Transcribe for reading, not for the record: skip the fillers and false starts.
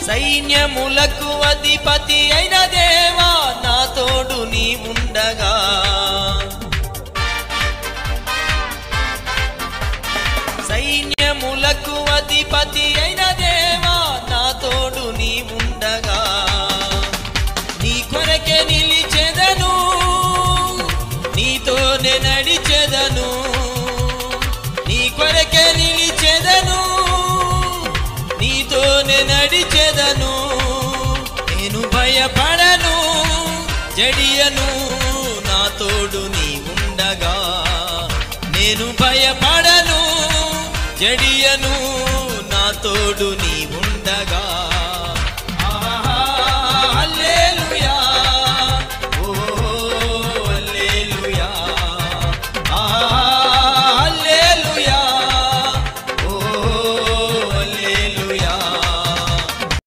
సైన్యములకు అధిపతి అయిన దేవా నా తోడు నీ ఉండగా సైన్యములకు అధిపతి అయిన దేవా నా తోడు నీ ఉండగా నీ కొరకే నిలిచెదను నీతోనే నడిచెదను నీ కొరకే నిలిచెదను నీతోనే నడిచెదను నేను భయపడను జడియను నా తోడు నీ ఉండగా నేను భయపడను జడియను నా తోడు